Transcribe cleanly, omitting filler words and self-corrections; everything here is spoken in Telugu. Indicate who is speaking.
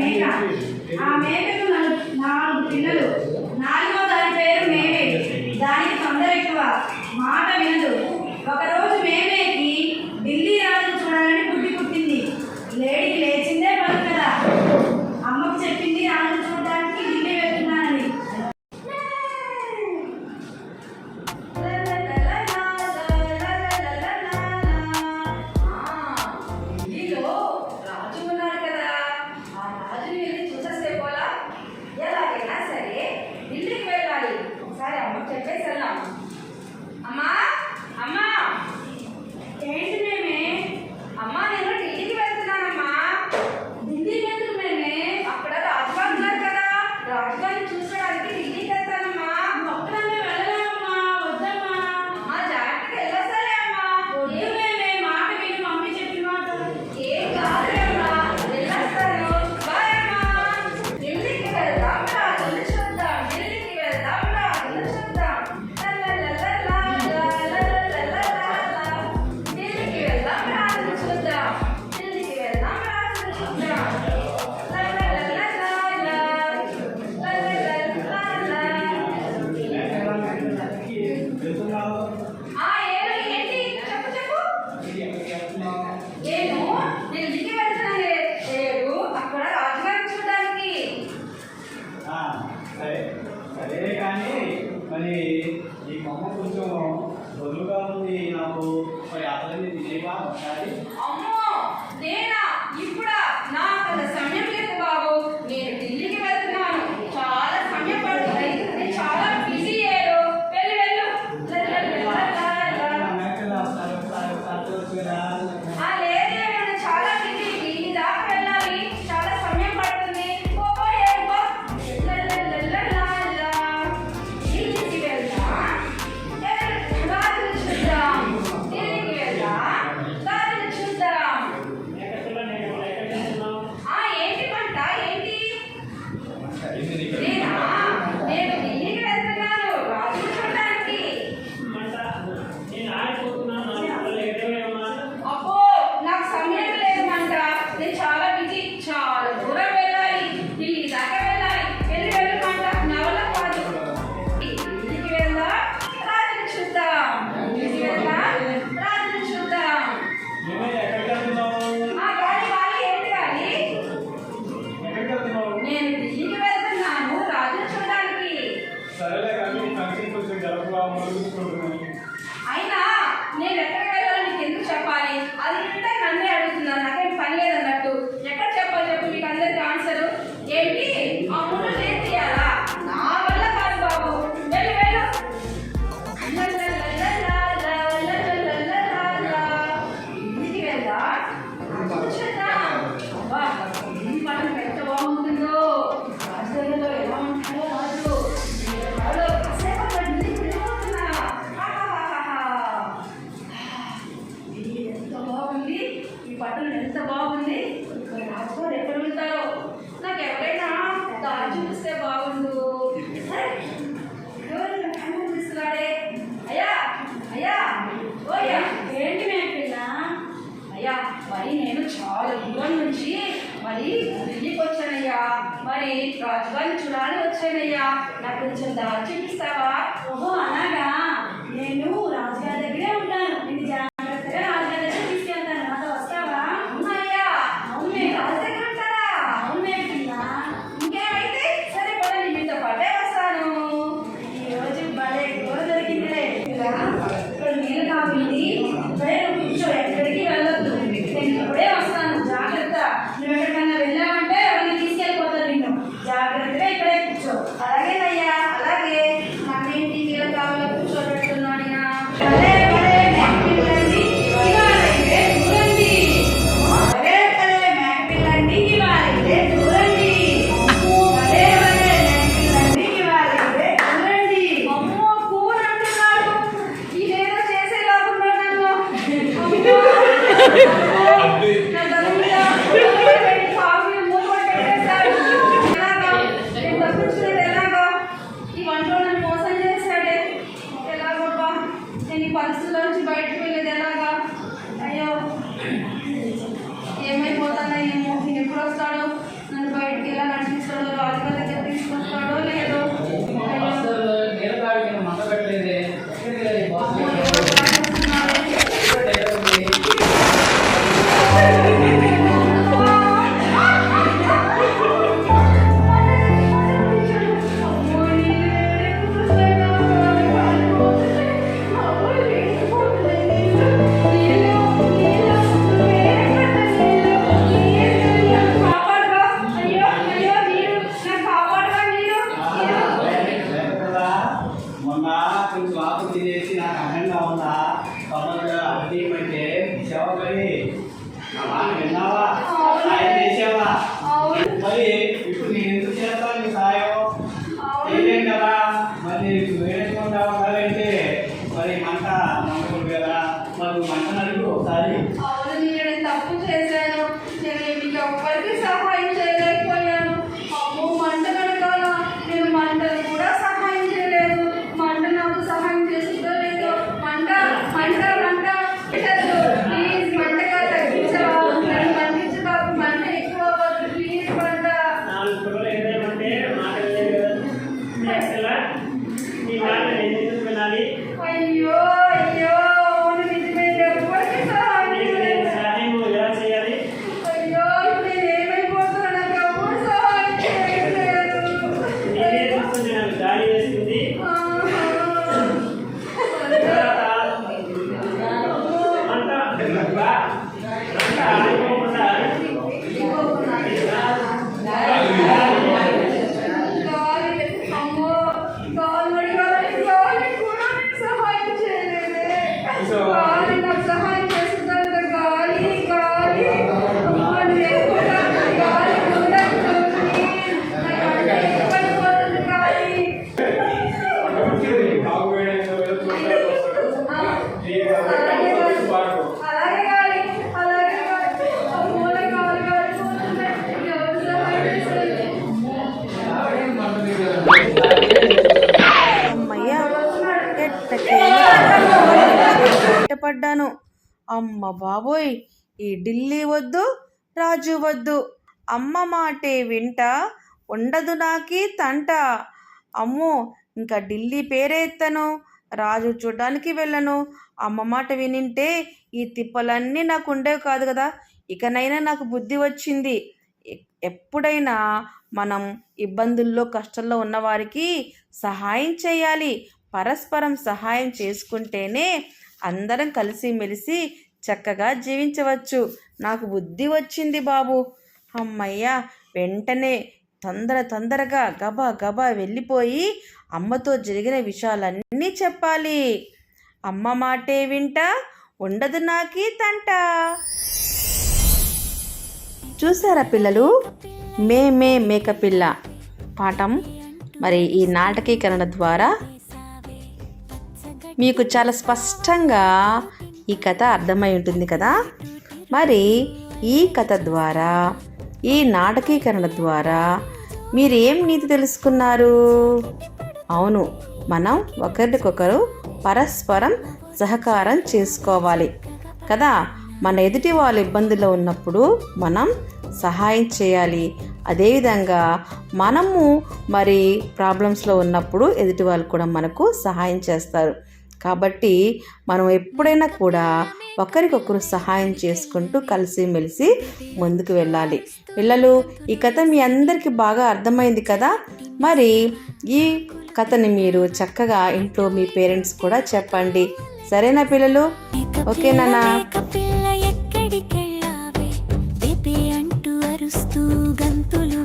Speaker 1: మేక. ఆ మేకకు 4 పిల్లలు. 4వ దాని పేరు మేమే. దానికి తొందర ఎక్కువ, మాట వినదు. ఒకరోజు మేమేకి ఢిల్లీ రాజును చూడాలని బుద్ధి పుట్టింది. లేడికి లేచిందే పని కదా. అమ్మకు చెప్పింది రాజును చూడడానికి ఢిల్లీ వెళ్తున్నానని. ఢిల్లీలో రాజు ఉన్నారు కదా, ఆ రాజుని వెళ్ళి చూసేస్తే పోలా. ఎలాగైనా సరే ఢిల్లీకి వెళ్ళాలి. ఒకసారి అమ్మకు చెప్పేసి వెళ్దాం. అమ్మా అమ్మా, ఏంటి మేమే? అమ్మా నేను ఢిల్లీకి వెళ్తున్నానమ్మా. ఢిల్లీకి ఎందుకు మేమే? అక్కడ రాజుగారు ఉన్నారు కదా, రాజుగారిని చూసడానికి ఢిల్లీకి వెళ్తానమ్మా. ఒక్కదాన్ని వెళ్ళలేమమ్మా, వద్దమ్మా. అమ్మా జాగ్రత్తగా వెళ్ళొస్తాలే అమ్మా. వద్దు మేమే, మాట విని మమ్మీ చెప్పిన మాట. ఏం కాదులేమ్మా, వెళ్ళొస్తాను. బాయ్ అమ్మా. ఢిల్లీకి వెళ్దాం, రాజుని చూద్దాం. ఢిల్లీకి వెళ్దాం, రాజుని చూద్దాం. ఢిల్లీకి వెళ్దాం, రాజుని చూద్దాం. ఢిల్లీకి వెళ్దాం, రాజుని చూద్దాం. ఏంటి చెప్పు చెప్పు. నేను ఢిల్లీకి వెళ్తున్నాను. లేదు, అక్కడ రాజుగారిని చూడడానికి.
Speaker 2: సరే సరే కానీ మరి ఈ కొమ్మ కొంచెం బదులుగా ఉంది నాకు. మరి అతన్ని తినేగా ఒకసారి.
Speaker 1: అమ్మో నేనా? ఇప్పుడా? నాకు అంత సమయం లేదు బాబు. నేను ఢిల్లీకి వెళ్తున్నాను. చాలా సమయం పడుతుంది. నేను చాలా బిజీ అయ్యారు. వెళ్ళు వెళ్ళు. లేదే, నేను చాలా బిజీ. ఢిల్లీ దాకా వెళ్ళాలి, చాలా సమయం పడుతుంది. ఢిల్లీకి వెళ్దాం, రాజుని చూద్దాం. ఢిల్లీకి వెళ్దాం, రాజుని చూద్దాం. ఏంటి పంట? ఏంటి? నేనా? నేను ఢిల్లీకి వెళ్తున్నాను రాజుని చూడడానికి. అబ్బో నాకు సమయం లేదు మంట. నేను చాలా బిజీ, చాలా దూరం వెళ్ళాలి. ఢిల్లీ దాకా వెళ్ళాలి. వెళ్ళి వెళ్ళు మంట, నా వల్ల కాదు. ఢిల్లీకి వెళ్దాం, రాజుని చూద్దాం. ఢిల్లీకి వెళ్దాం, రాజుని చూద్దాం. గాలి గాలి, ఏంటి గాలి? నేను ఢిల్లీకి వెళ్తున్నాను రాజుని చూడడానికి.
Speaker 2: సరేలే కానీ ఫంక్షన్ కొంచెం జరపగా మొదలుకుంటున్నాను.
Speaker 1: అయినా నేను ఎక్కడికి వెళ్ళాలో నీకు ఎందుకు చెప్పాలి? అదంతా నన్నే అడుగుతున్నాను. నాకేం పని లేదన్నట్టు. ఎక్కడ చెప్పాలి చెప్పు, మీకు అందరికి ఆన్సర్ ఏంటి? అమ్ముడు నేను తీయాలా? నా వల్ల కాదు బాబు. వెళ్ళు వెళ్ళు. ఇంటికి వెళ్దా చూద్దాం. అబ్బా, ఈ పట్టణం ఎంత బాగుంటుందో. రాజధానిలో ఎలా ఉంటాడో రాజు. కాసేపు ఇంటికి వెళ్ళిపోతున్నా. ఇది ఎంత బాగుంది, ఈ పట్టణం ఎంత బాగుంది. ఇక్కడ రాజుగారు ఎక్కడ ఉంటారో నాకు ఎవరైనా దారి చూపిస్తే బాగుండు. చూపిస్తున్నాడే. అయ్యా అయ్యా, ఓయ్యా, ఏంటి మేపిల్ల? అయ్యా, మరి నేను చాలా దూరం నుంచి మరి ఢిల్లీకి వచ్చానయ్యా. మరి రాజుగారిని చూడాలని వచ్చానయ్యా. నాకు కొంచెం దారి చూపిస్తావా? ఓహో అలాగా. నేను రాజుగారి దగ్గరే ఉంటాను. నేను జాగ్రత్తగా రాజుగారి దగ్గర తీసుకెళ్తాను. నాతో వస్తావా? అవునయ్యా. అవును, మీరు రాజు దగ్గర ఉంటారా? అవును మేపిల్ల. ఇంకేమైతే సరే పదండి, మీతో పాటే వస్తాను. ఈరోజు భలే కూర దొరికిందిలే. ఇక్కడ నీళ్ళు కావాలి. ఇక్కడే కూర్చో, ఎక్కడికి వెళ్ళొద్దు. నేను ఇప్పుడే వస్తాను. జాగ్రత్త. నువ్వు ఎక్కడికైనా వెళ్ళావంటే ఎవరిని తీసుకెళ్ళిపోతారు నిన్ను. జాగ్రత్తగా ఇక్కడే కూర్చో. అలాగేనయ్యా, అలాగే. నన్నేంటి నీళ్ళ కావాలో కూర్చోబెడుతున్నాను.
Speaker 3: అమ్మ బాబోయ్, ఈ ఢిల్లీ వద్దు, రాజు వద్దు, అమ్మ మాటే వింట, ఉండదు నాకీ తంట. అమ్మో, ఇంకా ఢిల్లీ పేరే ఎత్తను, రాజు చూడ్డానికి వెళ్ళను. అమ్మ మాట వినింటే ఈ తిప్పలన్నీ నాకు ఉండేవి కాదు కదా. ఇకనైనా నాకు బుద్ధి వచ్చింది. ఎప్పుడైనా మనం ఇబ్బందుల్లో కష్టంలో ఉన్నవారికి సహాయం చేయాలి. పరస్పరం సహాయం చేసుకుంటేనే అందరం కలిసిమెలిసి చక్కగా జీవించవచ్చు. నాకు బుద్ధి వచ్చింది బాబు. అమ్మయ్య, వెంటనే తొందరగా గబా గబా వెళ్ళిపోయి అమ్మతో జరిగిన విషయాలన్నీ చెప్పాలి. అమ్మ మాటే వింట, ఉండదు నాకీ తంట. చూసారా పిల్లలు, మే మేకపిల్ల పాఠం మరి ఈ నాటకీకరణ ద్వారా మీకు చాలా స్పష్టంగా ఈ కథ అర్థమై ఉంటుంది కదా. మరి ఈ కథ ద్వారా, ఈ నాటకీకరణ ద్వారా మీరు ఏం నీతి తెలుసుకున్నారు? అవును, మనం ఒకరికొకరు పరస్పరం సహకారం చేసుకోవాలి కదా. మన ఎదుటి వాళ్ళ ఇబ్బందుల్లో ఉన్నప్పుడు మనం సహాయం చేయాలి. అదేవిధంగా మనము మరి ప్రాబ్లమ్స్లో ఉన్నప్పుడు ఎదుటి వాళ్ళు కూడా మనకు సహాయం చేస్తారు. కాబట్టి మనం ఎప్పుడైనా కూడా ఒకరికొకరు సహాయం చేసుకుంటూ కలిసిమెలిసి ముందుకు వెళ్ళాలి. పిల్లలు, ఈ కథ మీ అందరికీ బాగా అర్థమైంది కదా. మరి ఈ కథని మీరు చక్కగా ఇంట్లో మీ పేరెంట్స్ కూడా చెప్పండి. సరేనా పిల్లలు? ఓకేనా?
Speaker 4: ఎక్కడికెళ్ళావే అంటూ అరుస్తూ గంతులు